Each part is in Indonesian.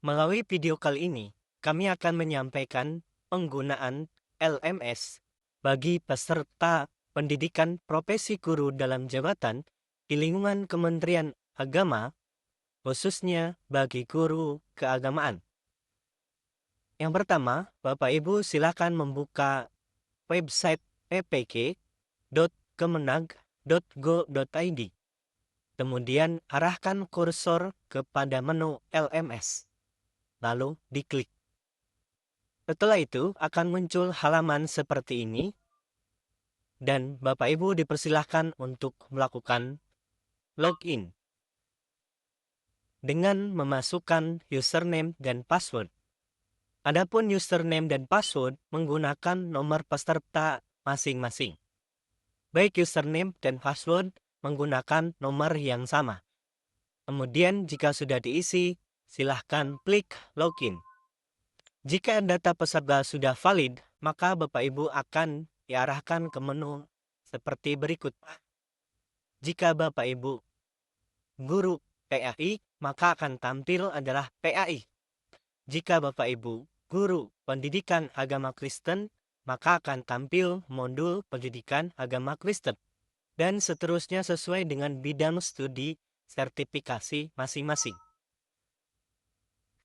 Melalui video kali ini, kami akan menyampaikan penggunaan LMS bagi peserta pendidikan profesi guru dalam jabatan di lingkungan Kementerian Agama, khususnya bagi guru keagamaan. Yang pertama, Bapak Ibu silakan membuka website ppk.kemenag.go.id. Kemudian arahkan kursor kepada menu LMS. Lalu diklik. Setelah itu akan muncul halaman seperti ini dan Bapak Ibu dipersilahkan untuk melakukan login dengan memasukkan username dan password. Adapun username dan password menggunakan nomor peserta masing-masing. Baik username dan password menggunakan nomor yang sama. Kemudian jika sudah diisi, silahkan klik login. Jika data peserta sudah valid, maka Bapak Ibu akan diarahkan ke menu seperti berikut. Jika Bapak Ibu guru PAI, maka akan tampil adalah PAI. Jika Bapak Ibu guru pendidikan agama Kristen, maka akan tampil modul pendidikan agama Kristen. Dan seterusnya sesuai dengan bidang studi sertifikasi masing-masing.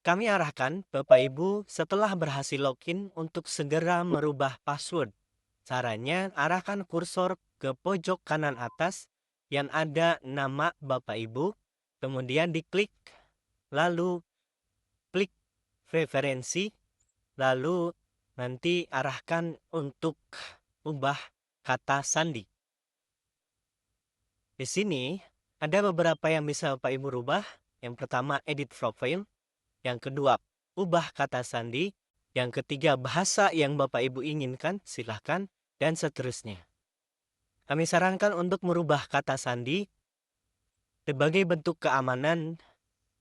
Kami arahkan Bapak Ibu setelah berhasil login untuk segera merubah password. Caranya, arahkan kursor ke pojok kanan atas yang ada nama Bapak Ibu, kemudian diklik, lalu klik preferensi, lalu nanti arahkan untuk ubah kata sandi. Di sini ada beberapa yang bisa Bapak Ibu rubah. Yang pertama, edit profile. Yang kedua, ubah kata sandi. Yang ketiga, bahasa yang Bapak Ibu inginkan, silahkan, dan seterusnya. Kami sarankan untuk merubah kata sandi sebagai bentuk keamanan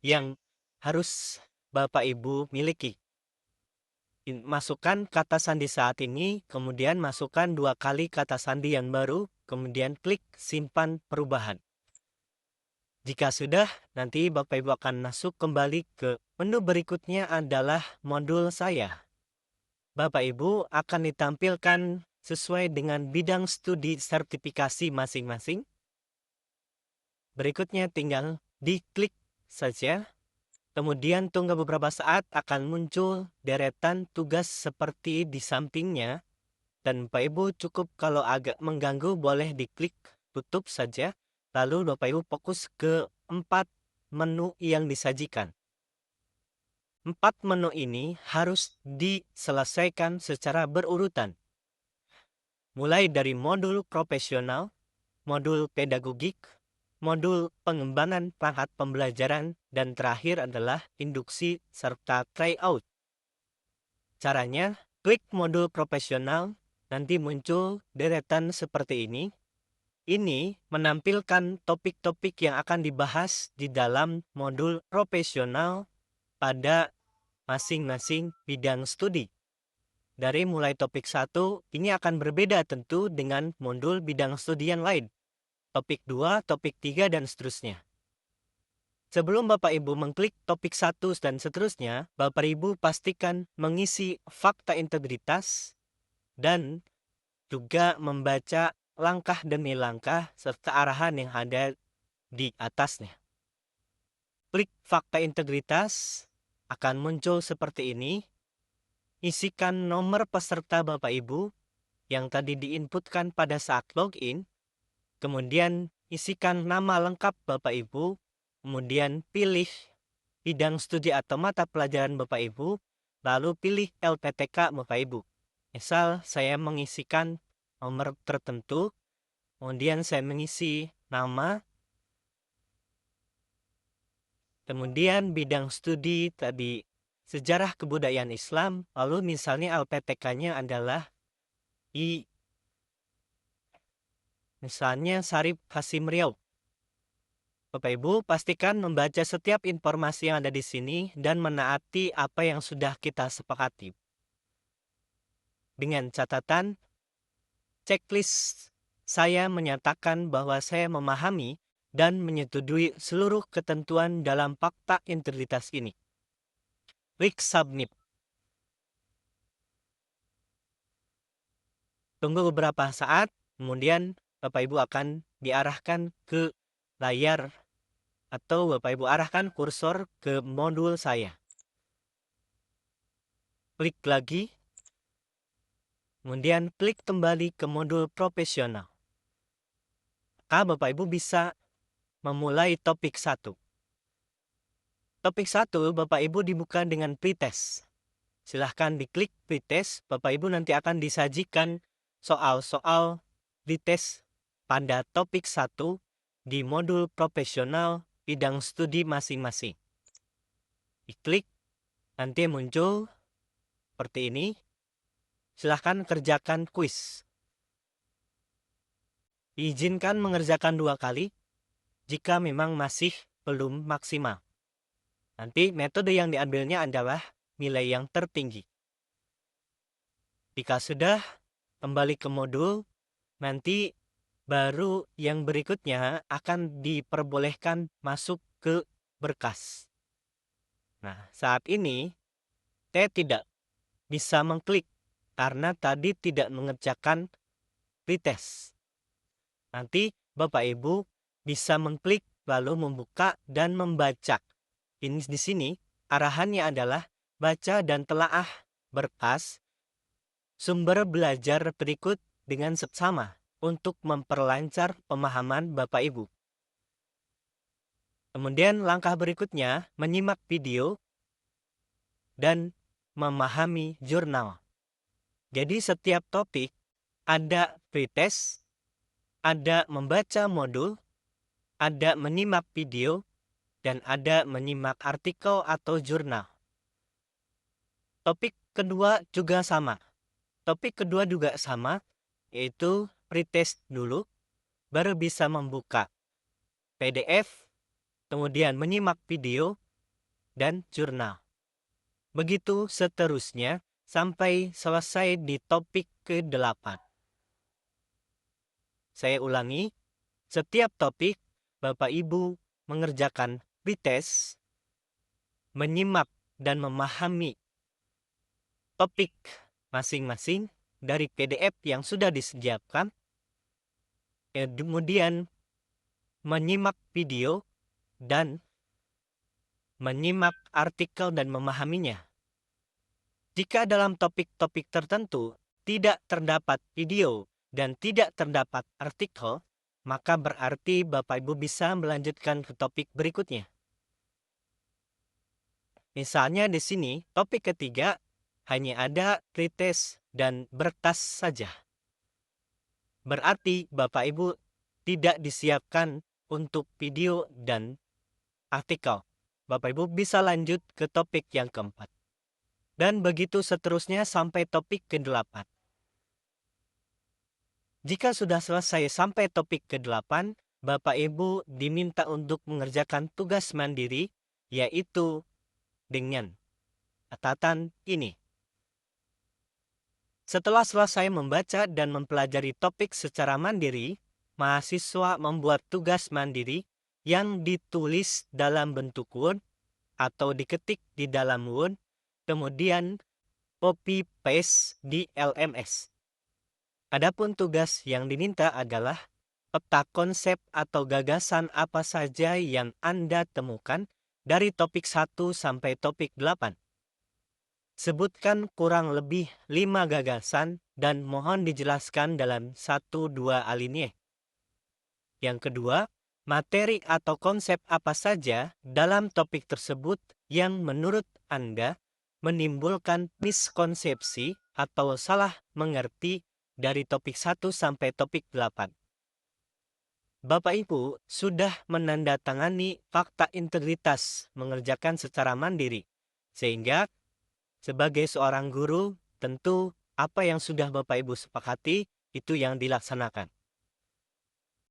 yang harus Bapak Ibu miliki. Masukkan kata sandi saat ini, kemudian masukkan 2 kali kata sandi yang baru, kemudian klik simpan perubahan. Jika sudah, nanti Bapak Ibu akan masuk kembali ke menu berikutnya adalah modul saya. Bapak Ibu akan ditampilkan sesuai dengan bidang studi sertifikasi masing-masing. Berikutnya tinggal diklik saja. Kemudian tunggu beberapa saat akan muncul deretan tugas seperti di sampingnya. Dan Bapak Ibu cukup kalau agak mengganggu boleh diklik tutup saja. Lalu Bapak Ibu fokus ke 4 menu yang disajikan. 4 menu ini harus diselesaikan secara berurutan. Mulai dari modul profesional, modul pedagogik, modul pengembangan perangkat pembelajaran, dan terakhir adalah induksi serta tryout. Caranya, klik modul profesional, nanti muncul deretan seperti ini. Ini menampilkan topik-topik yang akan dibahas di dalam modul profesional pada masing-masing bidang studi. Dari mulai topik 1, ini akan berbeda tentu dengan modul bidang studi yang lain. Topik 2, topik 3, dan seterusnya. Sebelum Bapak Ibu mengklik topik 1 dan seterusnya, Bapak Ibu pastikan mengisi fakta integritas dan juga membaca langkah demi langkah serta arahan yang ada di atasnya. Klik fakta integritas, akan muncul seperti ini. Isikan nomor peserta Bapak Ibu yang tadi diinputkan pada saat login. Kemudian isikan nama lengkap Bapak Ibu. Kemudian pilih bidang studi atau mata pelajaran Bapak Ibu. Lalu pilih LPTK Bapak Ibu. Misal saya mengisikan nomor tertentu. Kemudian saya mengisi nama. Kemudian bidang studi tadi sejarah kebudayaan Islam. Lalu misalnya LPTK-nya adalah misalnya Syarif Hasim Riau. Bapak Ibu pastikan membaca setiap informasi yang ada di sini dan menaati apa yang sudah kita sepakati. Dengan catatan, checklist saya menyatakan bahwa saya memahami dan menyetujui seluruh ketentuan dalam fakta integritas ini. klik submit. Tunggu beberapa saat, kemudian Bapak Ibu akan diarahkan ke layar atau Bapak Ibu arahkan kursor ke modul saya. Klik lagi, kemudian klik kembali ke modul profesional. Maka Bapak Ibu bisa memulai topik 1. Topik 1 Bapak Ibu dibuka dengan pretest. Silahkan diklik pretest, Bapak Ibu nanti akan disajikan soal-soal pretest pada topik 1 di modul profesional bidang studi masing-masing. Diklik, nanti muncul seperti ini. Silahkan kerjakan kuis. Diizinkan mengerjakan 2 kali jika memang masih belum maksimal. Nanti metode yang diambilnya adalah nilai yang tertinggi. Jika sudah kembali ke modul, nanti baru yang berikutnya akan diperbolehkan masuk ke berkas. Nah, saat ini saya tidak bisa mengklik karena tadi tidak mengerjakan pretest. Nanti Bapak Ibu bisa mengklik lalu membuka dan membaca. Ini di sini arahannya adalah baca dan telaah berkas sumber belajar berikut dengan seksama untuk memperlancar pemahaman Bapak Ibu. Kemudian langkah berikutnya menyimak video dan memahami jurnal. Jadi setiap topik ada pretest, ada membaca modul, ada menyimak video, dan ada menyimak artikel atau jurnal. Topik kedua juga sama. Yaitu pretest dulu, baru bisa membuka PDF, kemudian menyimak video, dan jurnal. Begitu seterusnya sampai selesai di topik ke-8. Saya ulangi, setiap topik Bapak Ibu mengerjakan pretest, menyimak dan memahami topik masing-masing dari PDF yang sudah disediakan, kemudian menyimak video dan menyimak artikel dan memahaminya. Jika dalam topik-topik tertentu tidak terdapat video dan tidak terdapat artikel, maka berarti Bapak Ibu bisa melanjutkan ke topik berikutnya. Misalnya di sini topik ketiga hanya ada pretest dan berkas saja. Berarti Bapak Ibu tidak disiapkan untuk video dan artikel. Bapak Ibu bisa lanjut ke topik yang keempat. Dan begitu seterusnya sampai topik ke-8. Jika sudah selesai sampai topik ke-8, Bapak Ibu diminta untuk mengerjakan tugas mandiri, yaitu dengan catatan ini. Setelah selesai membaca dan mempelajari topik secara mandiri, mahasiswa membuat tugas mandiri yang ditulis dalam bentuk Word atau diketik di dalam Word, kemudian copy paste di LMS. Adapun tugas yang diminta adalah peta konsep atau gagasan apa saja yang Anda temukan dari topik 1 sampai topik 8. Sebutkan kurang lebih 5 gagasan dan mohon dijelaskan dalam 1-2 alinea. Yang kedua, materi atau konsep apa saja dalam topik tersebut yang menurut Anda menimbulkan miskonsepsi atau salah mengerti dari topik 1 sampai topik 8. Bapak Ibu sudah menandatangani fakta integritas mengerjakan secara mandiri, sehingga sebagai seorang guru tentu apa yang sudah Bapak Ibu sepakati itu yang dilaksanakan.